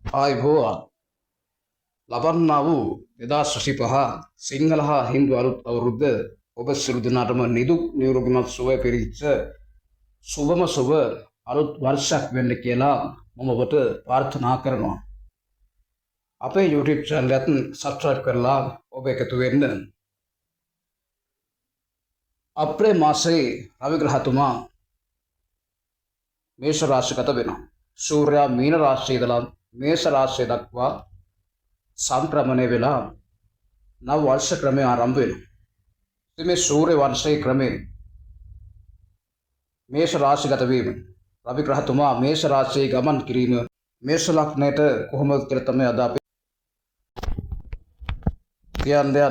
ආයිබෝවන් ලබන්නා වූ 2025 සිංහල හා හින්දු අලුත් අවුරුද්ද ඔබ සියලු දෙනාටම නිදුක් නිරෝගීමත් සුවය පිරිච්ච සුබම සුබ අලුත් වර්ෂයක් වෙන්න කියලා මම ඔබට ප්‍රාර්ථනා කරනවා. අපේ YouTube channel එකත් subscribe කරලා ඔබ එකතු වෙන්න. අප්‍රේල් මාසයේ රවි ග්‍රහතුමා මේෂ රාශිගත වෙනවා. සූර්යයා මීන රාශියේ ඉඳලා මේෂ රාශිය දක්වා සංක්‍රමණය වෙලා නව වර්ෂ ක්‍රමය ආරම්භ වෙනවා. ඉතින් මේ සූර්ය වර්ෂයේ ක්‍රමයෙන් මේෂ රාශිගත වීම රවි ග්‍රහතුමා මේෂ රාශියේ ගමන් කිරීම මේෂ ලග්නයට කොහොමද කියලා තමයි අද අපි කියන්නේ.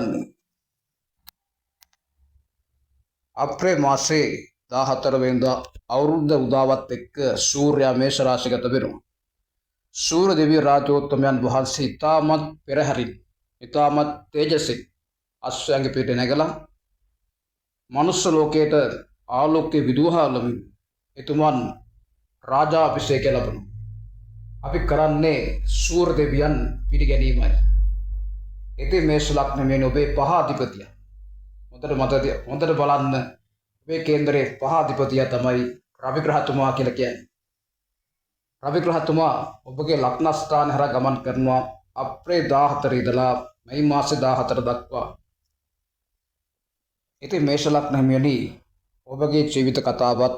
අප්‍රේල් මාසයේ 14 වෙනිදා අවුරුද්ද උදාවත් එක්ක සූර්යයා මේෂ රාශිගත වෙනවා. සූර්ය දෙවිය රාජෝත්තමයන් වහන්සේ ඉතාමත් පෙරහැරින් ඉතාමත් තේජසින් අශ්වයන්ගේ පිටේ නැගලා මනුස්ස ලෝකයට ආලෝකයේ විදුහාලමින් එතුමන් රාජාභිෂේකය ලබනවා. අපි කරන්නේ සූර්ය දෙවියන් පිළිගැනීමයි. ඉතින් මේෂ ලග්නයේ ඔබේ පහාධිපතිය හොඳට බලන්න. ඔබේ කේන්දරයේ පහාධිපතිය තමයි රවි ග්‍රහතුමා කියලා කියන්නේ. රවි ග්‍රහතුමා ඔබගේ ලග්න ස්ථාන හරහා ගමන් කරනවා අප්‍රේල් 14 ඉඳලා මැයි මාසේ 14 දක්වා. ඉතින් මේෂ ලග්න හිමියනි ඔබගේ ජීවිත කතාවත්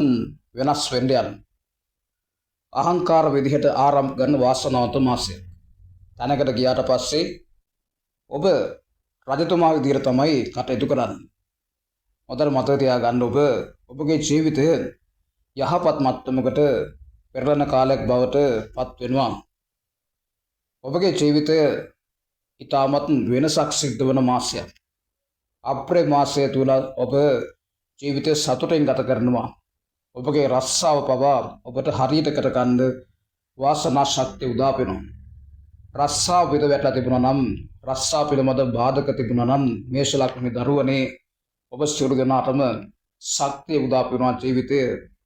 වෙනස් වෙන්න යන අහංකාර විදිහට ආරම්භ කරන වාසනාවන්ත මාසය. තැනකට ගියාට පස්සේ ඔබ රජතුමා විදිහට තමයි කටයුතු කරන්නේ. හොඳට මතක තියාගන්න ඔබගේ ජීවිතය යහපත් මට්ටමකට පෙරළන කාලයක් බවට පත් වෙනවා. ඔබගේ ජීවිතය ඉතාමත් වෙනසක් සිද්ධ වන මාසයක්. අප්‍රේල් මාසය තුල ඔබ ජීවිතය සතුටින් ගත කරනවා. ඔබගේ රස්සාව පවා ඔබට හරියට කරගන්න වාසනා ශක්තිය උදා වෙනවා. රස්සාව විද වැටලා තිබුණා නම් රස්සාව පිළිබඳ බාධක තිබුණා නම් මේෂ ලග්නයේ දරුවනේ ඔබ සියලු දෙනාටම ශක්තිය උදා වෙනවා ජීවිතය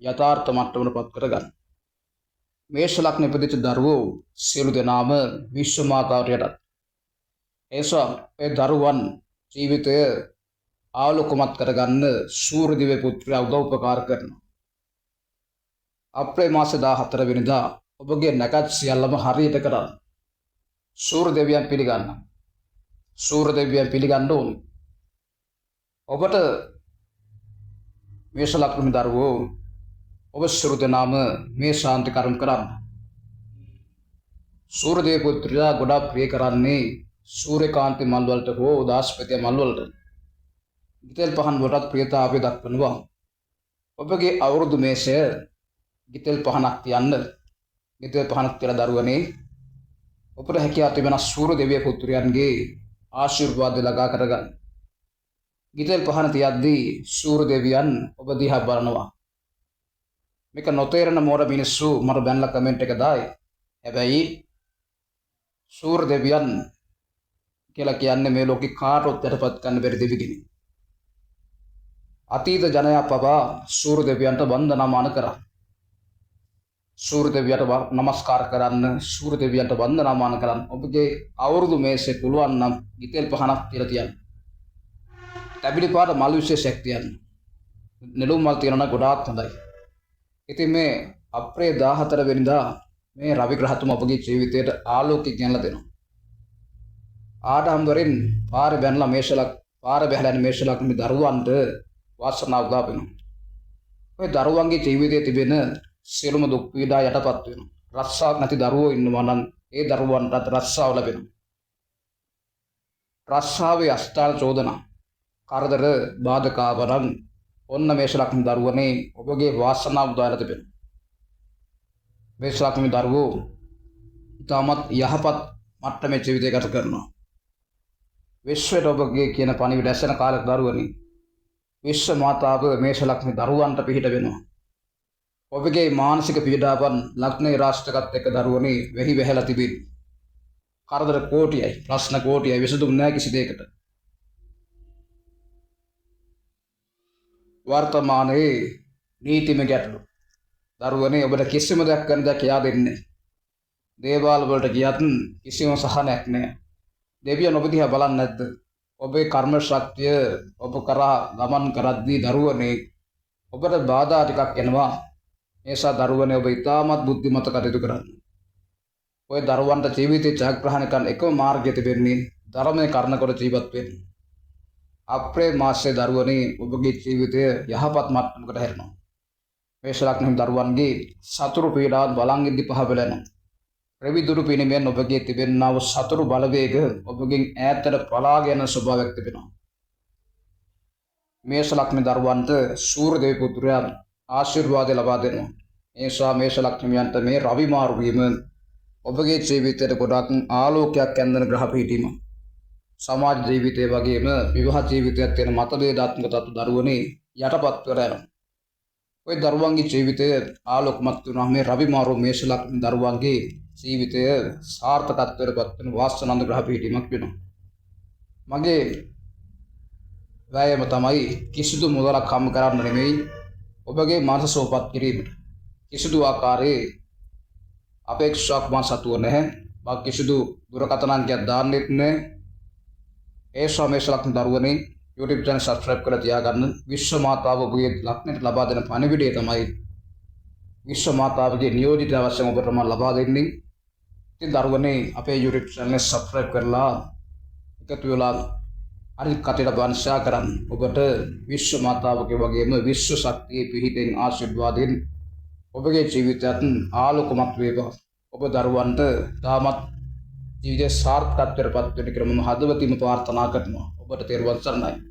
යථාර්ථ මට්ටමකට පත් කරගන්න. මේෂ ලග්න ඉපදිච්ච දරුවෝ සියලු දෙනාම විශ්ව මාතාවට යටත්. එසා ඒ දරුවන් ජීවිතය ආලෝකමත් කරගන්න සූර්ය දිව්‍ය පුත්‍රයා උදව් උපකාර කරනවා. අප්‍රේල් මාසේ 14 වෙනිදා ඔබගේ නැකත් සියල්ලම හරියට කරන්න. සූර්ය දෙවියන් පිළිගන්න. සූර්ය දෙවියන් පිළිගන්න ඕනේ. ඔබට මේෂ ලග්න දරුවෝ ඔබ සියලු දෙනාම මේ ශාන්ති කර්ම කරන්න. සූර්ය දේව පුත්‍රයා ගොඩාක් ප්‍රිය කරන්නේ සූර්යකාන්ති මල් වලට හෝ දාස්පතිය මල් වලට. ගිතෙල් පහන් වලට ප්‍රියතාවය දක්වනවා. ඔබගේ අවුරුදු මේෂය ගිතෙල් පහනක් තියන්න. ගිතෙල් පහනක් තියලා දරුවනේ ඔබට හැකියාව තිබෙන සූර්ය දේව පුත්‍රයන්ගේ ආශිර්වාද ලබා කරගන්න. ගිතෙල් පහන තියද්දී සූර්ය දෙවියන් ඔබ දිහා බලනවා. මේක නොතේරෙන මෝඩ මිනිස්සු මට බැනලා කමෙන්ට් එක දායි. හැබැයි සූර්ය දෙවියන් කියලා කියන්නේ මේ ලෝකේ කාටවත් යටපත් කරන්න බැරි දෙවි කෙනෙක්. අතීත ජනයා පවා සූර්ය දෙවියන්ට වන්දනාමාන කරා. සූර්ය දෙවියන්ට নমස්කාර කරන්න, සූර්ය දෙවියන්ට වන්දනාමාන කරන්න. ඔබගේ අවුරුදු මේසේ පුළුවන් නම් ගිතෙල් පහනක් තියලා තියන්න. තැඹිලි පාට මල් විශේෂයක් තියන්න. නෙළුම් මල් තියනවා ගොඩාක් හොඳයි. ඉතින් මේ අප්‍රේල් 14 වෙනිදා මේ රවි ග්‍රහතුමා ඔබගේ ජීවිතයට ආලෝකය ගෙනලා දෙනවා. ආඩම්බරෙන් පාර බැනලා පාර බැහැලා යන මේෂ ලග්න දරුවන්ට වාසනාව උදා වෙනවා. ඔය දරුවන්ගේ ජීවිතයේ තිබෙන සියලුම දුක් පීඩා යටපත් වෙනවා. රස්සාවක් නැති දරුවෝ ඉන්නවා නම් ඒ දරුවන්ට රස්සාව ලැබෙනවා. රස්සාවේ අස්ථාන චෝදනා කරදර බාධකාවරන් ඔන්න මේෂ ලග්න දරුවනේ ඔබගේ වාසනාව උදාලා තිබෙනවා. මේෂ ලග්න දරුවෝ ඉතාමත් යහපත් මට්ටමේ ජීවිතය ගත කරනවා. විශ්වයට ඔබගේ කියන පණිවිඩ ඇසෙන කාලේ දරුවනේ විශ්ව මාතාව මේෂ ලග්න දරුවන්ට පිහිට වෙනවා. ඔබගේ මානසික පීඩාවන් ලග්නේ රාශියකට එක්ක දරුවනේ වෙහි වැහැලා තිබෙන්නේ. කරදර කෝටියයි ප්‍රශ්න කෝටියයි විසඳුම් නැහැ කිසි දෙයකට. වර්තමානයේ නීතිමය ගැටලු දරුවනේ ඔබට කිසිම දෙයක් කරන්න දෙයක් යා දෙන්නේ. දේවාල වලට ගියත් කිසිම සහනයක් නැහැ. දෙවියන් ඔබ දිහා බලන්නේ නැද්ද? ඔබේ කර්ම ශක්තිය ඔබ කරා ගමන් කරද්දී දරුවනේ ඔබට බාධා ටිකක් එනවා. ඒ නිසා දරුවනේ ඔබ ඉතාමත් බුද්ධිමත් කටයුතු කරන්න. ඔය දරුවන්ට ජීවිතේ ජයග්‍රහණය කරන එකම මාර්ගය තිබෙන්නේ ධර්මයේ කර්ණ කොට ජීවත් වෙන්න. අප්‍රේල් මාසයේ දරුවනේ ඔබගේ ජීවිතය යහපත් මට්ටමකට හැරෙනවා. මේෂ ලග්න දරුවන්ගේ සතුරු පීඩාවන් බලන් ඉදි පහ වෙලනවා. රවිදුරු පිනිමෙන් ඔබගේ තිබෙනා වූ සතුරු බලවේග ඔබගෙන් ඈතට පලාගෙන යන ස්වභාවයක් තිබෙනවා. මේෂ ලග්න දරුවන්ට සූර්ය දේව පුත්‍රයා ආශිර්වාද ලබා දෙනවා. ඒ නිසා මේෂ ලග්නයන්ට මේ රවි මාරු වීම ඔබගේ ජීවිතයට ගොඩක් ආලෝකයක් ඇන්දන ග්‍රහ පිහිටීම. සමාජ ජීවිතය වගේම විවාහ ජීවිතයත් තියෙන මතභේදාත්මක තත්ත්ව දරුවනේ යටපත් කර යනවා. ඔය දරුවන්ගේ ජීවිතය ආලෝකමත් වුණා මේ රවි මාරු මේෂ ලග්න දරුවන්ගේ ජීවිතය සාර්ථකත්වයට පත් වෙන වාසනාන්ත ග්‍රහ පිහිටීමක් වෙනවා. මගේ වෑයම තමයි කිසිදු මුදලක් හම්බ කරන්න නෙමෙයි ඔබගේ මනස සෝපත් කිරීමට. කිසිදු ආකාරයේ අපේක්ෂාවක් මා සතුව නැහැ. මා කිසිදු දුරකථනයක් දාන්නෙත් නැහැ. ඒ මේෂ ලග්න දරුවනේ YouTube channel subscribe කරලා තියාගන්න. විශ්ව මාතාව ඔබගේ ලග්නයට ලබා දෙන පණිවිඩය තමයි විශ්ව මාතාවගේ නියෝජිත අවශ්‍යම ඔබට මම ලබා දෙන්නේ. ඉතින් දරුවනේ අපේ YouTube channel subscribe කරලා එකතු වෙලා හරි කටට වංශා කරන්න. ඔබට විශ්ව මාතාවගේ වගේම විශ්ව ශක්තියේ පිහිටෙන් ආශිර්වාදයෙන් ඔබගේ ජීවිතයත් ආලෝකමත් වේවා. ඔබ දරුවන්ට තාමත් ජීවිතය සාර්ථකත්වයට පත් වෙන්න කියලා මම හදවතින්ම ප්‍රාර්ථනා කරනවා. ඔබට තෙරුවන් සරණයි.